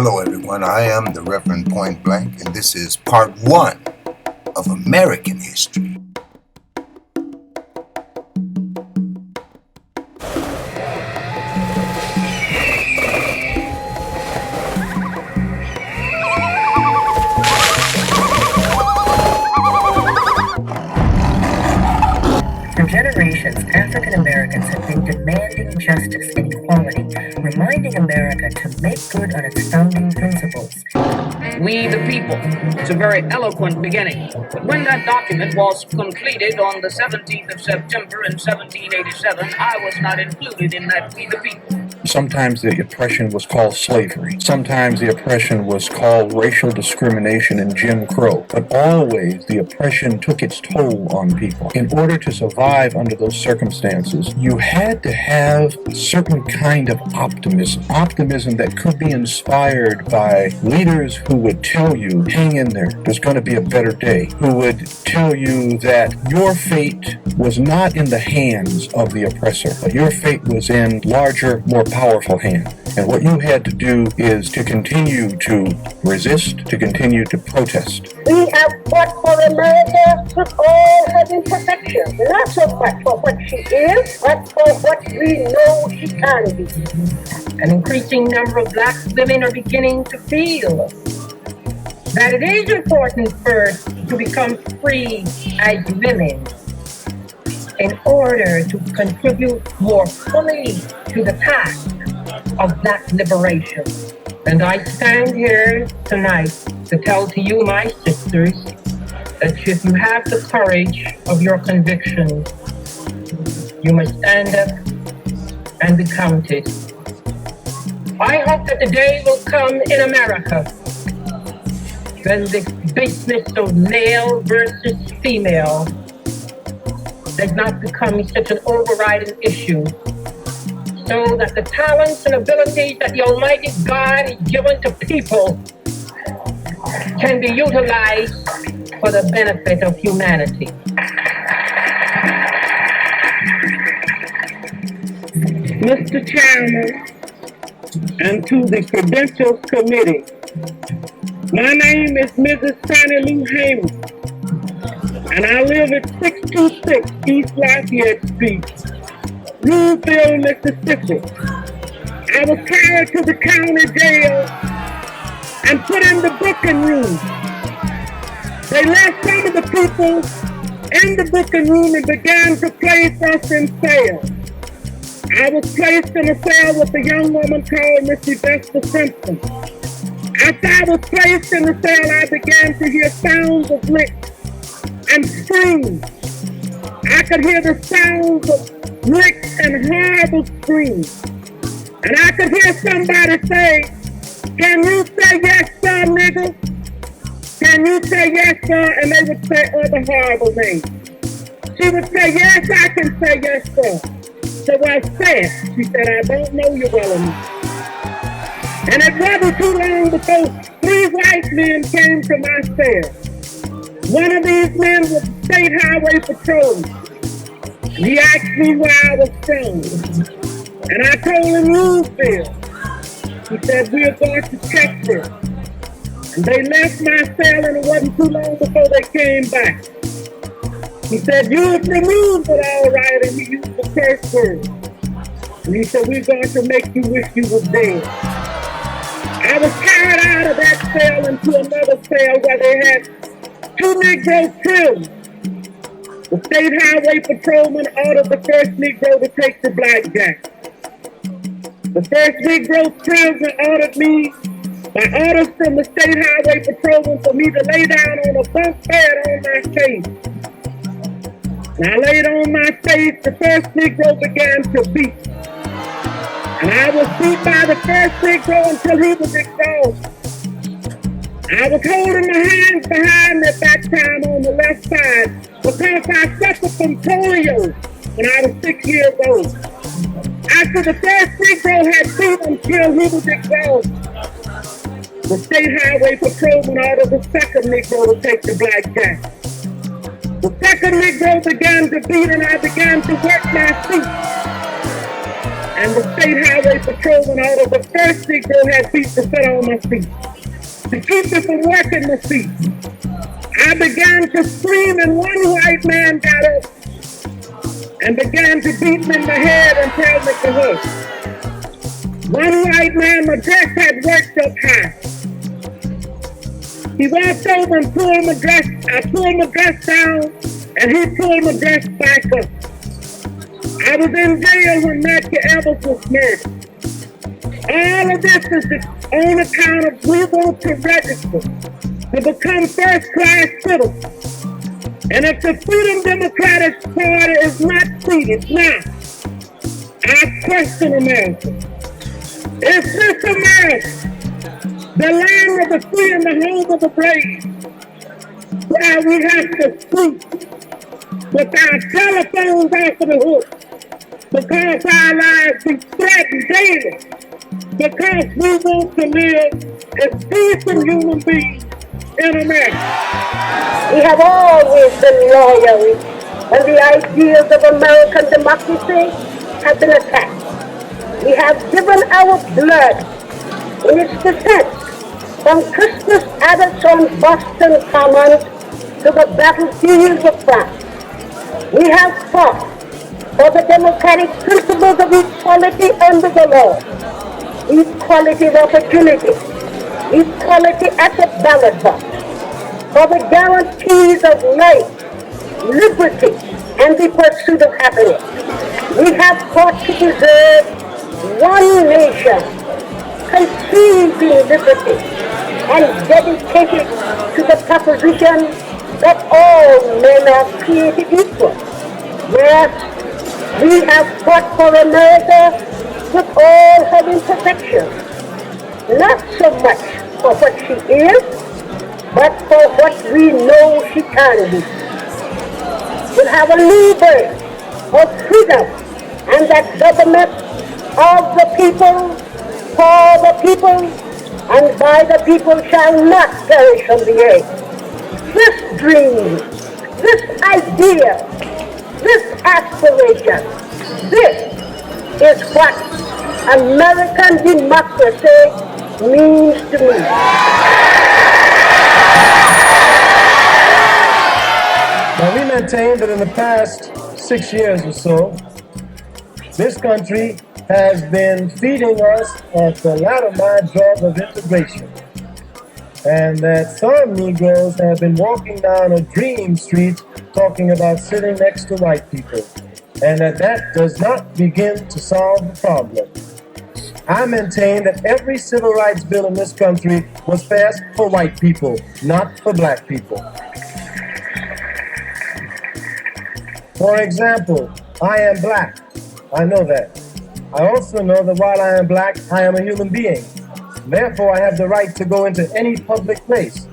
Hello, everyone. I am the Reverend Point Blank, and this is part one of American history. For generations, African Americans have been demanding justice and equality, reminding America to make good on its founding principles. We the people. It's a very eloquent beginning. But when that document was completed on the 17th of September in 1787, I was not included in that we the people. Sometimes the oppression was called slavery. Sometimes the oppression was called racial discrimination and Jim Crow. But always the oppression took its toll on people. In order to survive under those circumstances, you had to have a certain kind of optimism. Optimism that could be inspired by leaders who would tell you, hang in there, there's going to be a better day. Who would tell you that your fate was not in the hands of the oppressor, but your fate was in larger, more powerful hand. And what you had to do is to continue to resist, to continue to protest. We have fought for America with all her imperfections, not so much for what she is, but for what we know she can be. An increasing number of black women are beginning to feel that it is important first to become free as women in order to contribute more fully to the task of black liberation. And I stand here tonight to tell to you, my sisters, that if you have the courage of your convictions, you must stand up and be counted. I hope that the day will come in America when the business of male versus female does not become such an overriding issue, so that the talents and abilities that the Almighty God has given to people can be utilized for the benefit of humanity. Mr. Chairman, and to the Credentials Committee, my name is Mrs. Fannie Lou Hamer, and I live at 626 East Lafayette Street, Louisville, Mississippi. I was carried to the county jail and put in the booking room. They left some of the people in the booking room and began to place us in cells. I was placed in a cell with a young woman called Miss Vesta Simpson. After I was placed in the cell, I began to hear sounds of licks and screams. I could hear the sounds of licks and horrible screams. And I could hear somebody say, "Can you say yes, sir, nigga? Can you say yes, sir?" And they would say other horrible names. She would say, "Yes, I can say yes, sir." So I said, she said, "I don't know you well enough." And it wasn't too long before 3 white men came to my cell. One of these men was State Highway Patrol. He asked me where I was from. And I told him Louisville. He said, "We're going to check this." And they left my cell, and it wasn't too long before they came back. He said, "You was removed, but all right," and he used the curse word. And he said, "We're going to make you wish you was dead." I was carried out of that cell into another cell where they had 2 Negro prisoners. The State Highway Patrolman ordered the first Negro to take the blackjack. The first Negro prisoner ordered me, by orders from the State Highway Patrolman, for me to lay down on a bunk bed on my face. And I laid on my face, the first Negro began to beat. And I was beat by the first Negro until he was exhausted. I was holding my hands behind me at that time on the left side because I suffered from polio when I was 6 years old. After the first Negro had beat until he was exhausted, the State Highway Patrolman ordered the second Negro to take the blackjack. The second Negro began to beat, and I began to work my feet. and the state highway patrolman ordered the first Negro had feet to sit on my feet, to keep me from working my feet. I began to scream, and one white man got up and began to beat me in the head and tell me to hush. One white man, my dress had worked up high. He walked over and pulled my dress. I pulled my dress down, and he pulled my dress back up. I was in jail when Matthew Evans was murdered. All of this is on account of we want to register to become first-class citizens. And if the Freedom Democratic Party is not seated now, I question America. Is this America, the land of the free and the home of the brave, where we have to sleep with our telephones off of the hook because our lives be threatened daily, because we want to live as decent human beings in America? We have always been loyal when the ideals of American democracy have been attacked. We have given our blood in its defense, from Christmas Adams on Boston Commons to the battlefields of France. We have fought for the democratic principles of equality under the law, equality of opportunity, equality at the ballot box, for the guarantees of life, liberty, and the pursuit of happiness. We have fought to preserve one nation, conceived in liberty, and dedicated to the proposition that all men are created equal. Yes, we have fought for America with all her imperfections, not so much for what she is, but for what we know she can be. We'll have a new birth of freedom, and that government of the people, for the people, and by the people shall not perish from the earth. This dream, this idea, this aspiration, this is what American democracy means to me. Now, we maintain that in the past 6 years or so, this country has been feeding us at the latter-mile drug of integration, and that some Negroes have been walking down a dream street talking about sitting next to white people, and that does not begin to solve the problem. I maintain that every civil rights bill in this country was passed for white people, not for black people. For example, I am black. I know that. I also know that while I am black, I am a human being. Therefore, I have the right to go into any public place.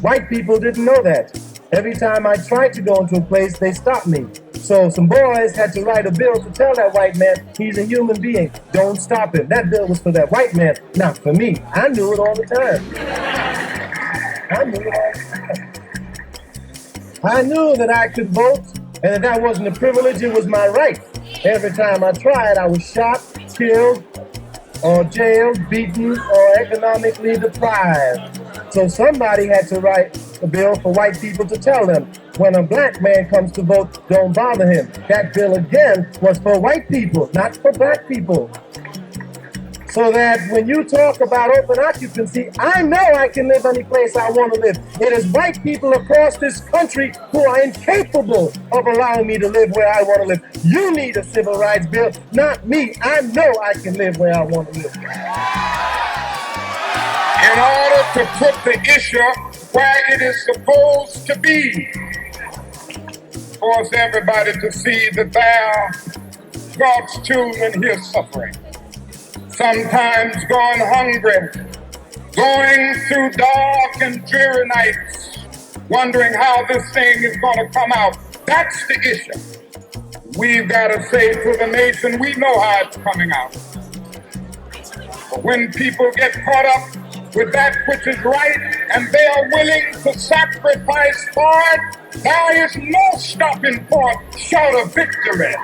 White people didn't know that. Every time I tried to go into a place, they stopped me. So some boys had to write a bill to tell that white man he's a human being. Don't stop him. That bill was for that white man, not for me. I knew it all the time. I knew it all the time. I knew that I could vote, and that wasn't a privilege, it was my right. Every time I tried, I was shot, killed, or jailed, beaten, or economically deprived. So somebody had to write a bill for white people to tell them, when a black man comes to vote, don't bother him. That bill again was for white people, not for black people. So that when you talk about open occupancy, I know I can live any place I want to live. It is white people across this country who are incapable of allowing me to live where I want to live. You need a civil rights bill, not me. I know I can live where I want to live. In order to put the issue where it is supposed to be, force everybody to see that they're God's children here suffering. Sometimes going hungry, going through dark and dreary nights, wondering how this thing is going to come out. That's the issue. We've got to say to the nation, we know how it's coming out. But when people get caught up with that which is right and they are willing to sacrifice for it, there is no stopping point short of victory.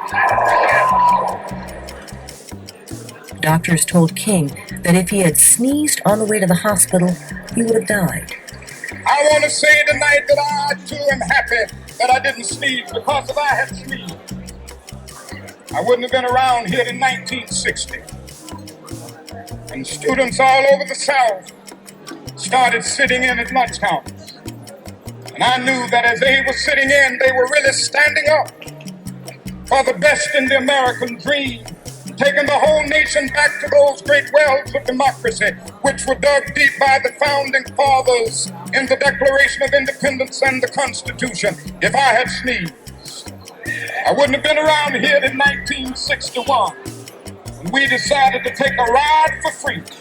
Doctors told King that if he had sneezed on the way to the hospital, he would have died. I want to say tonight that I too am happy that I didn't sneeze, because if I had sneezed, I wouldn't have been around here in 1960. And students all over the South started sitting in at lunch counters. And I knew that as they were sitting in, they were really standing up for the best in the American dream, taking the whole nation back to those great wells of democracy, which were dug deep by the founding fathers in the Declaration of Independence and the Constitution. If I had sneezed, I wouldn't have been around here in 1961 when we decided to take a ride for freedom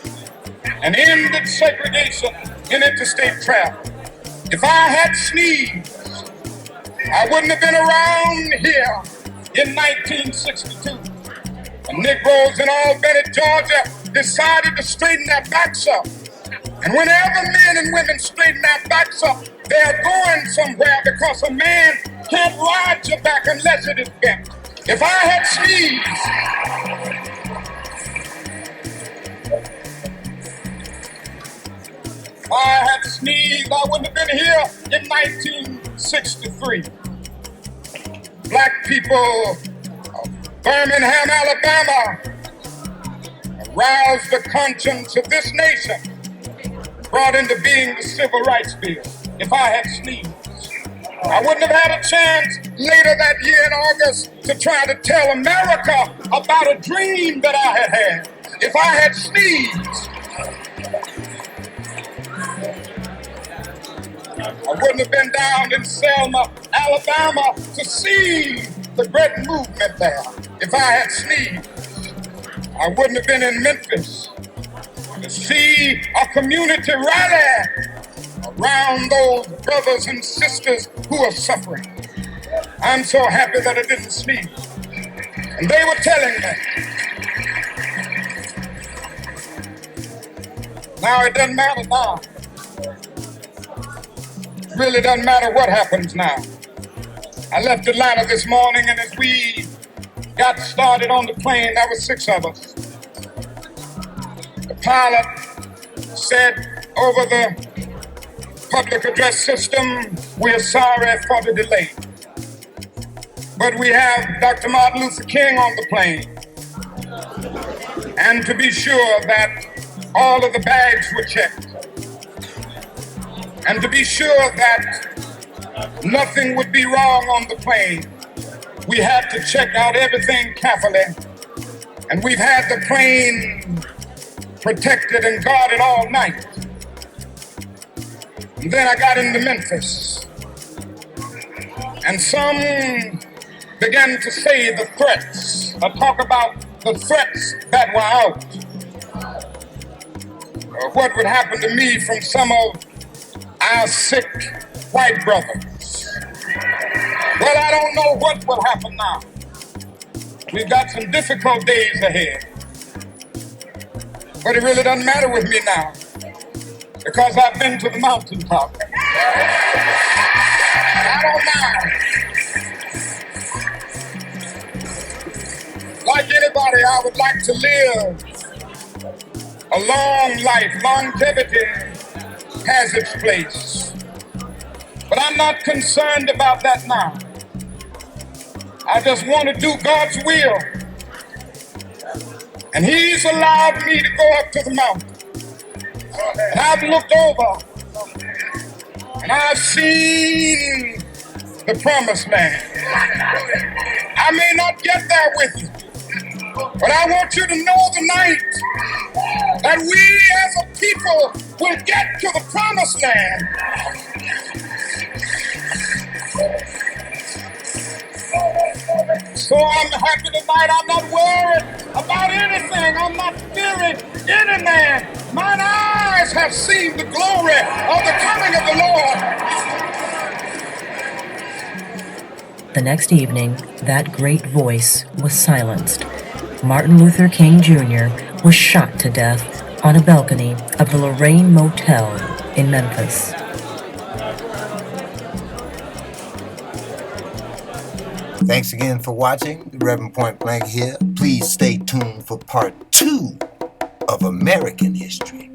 and ended segregation in interstate travel. If I had sneezed, I wouldn't have been around here in 1962. The Negroes in Albany, Georgia decided to straighten their backs up. And whenever men and women straighten their backs up, they're going somewhere, because a man can't ride your back unless it is bent. If I had sneezed, I wouldn't have been here in 1963. Black people of Birmingham, Alabama, aroused the conscience of this nation, brought into being the Civil Rights Bill. If I had sneezed, I wouldn't have had a chance later that year in August to try to tell America about a dream that I had had. If I had sneezed, I wouldn't have been down in Selma, Alabama to see the great movement there. If I had sneezed, I wouldn't have been in Memphis to see a community rally around those brothers and sisters who are suffering. I'm so happy that I didn't sneeze. And they were telling me, now it doesn't matter now. It really doesn't matter what happens now. I left Atlanta this morning, and as we got started on the plane, there were 6 of us. The pilot said over the public address system, "We're sorry for the delay, but we have Dr. Martin Luther King on the plane. And to be sure that all of the bags were checked, and to be sure that nothing would be wrong on the plane, we had to check out everything carefully, and we've had the plane protected and guarded all night." And then I got into Memphis, and some began to say the threats, or talk about the threats that were out, what would happen to me from some of our sick white brothers. Well, I don't know what will happen now. We've got some difficult days ahead. But it really doesn't matter with me now, because I've been to the mountaintop. I don't mind. Like anybody, I would like to live a long life. Longevity has its place. But I'm not concerned about that now. I just want to do God's will. And He's allowed me to go up to the mountain. And I've looked over, and I've seen the promised land. I may not get there with you, but I want you to know tonight that we as a people will get to the promised land. So I'm happy tonight. I'm not worried about anything. I'm not fearing any man. Mine eyes have seen the glory of the coming of the Lord. The next evening, that great voice was silenced. Martin Luther King Jr. was shot to death on a balcony of the Lorraine Motel in Memphis. Thanks again for watching. The Reverend Point Blank here. Please stay tuned for part 2 of American history.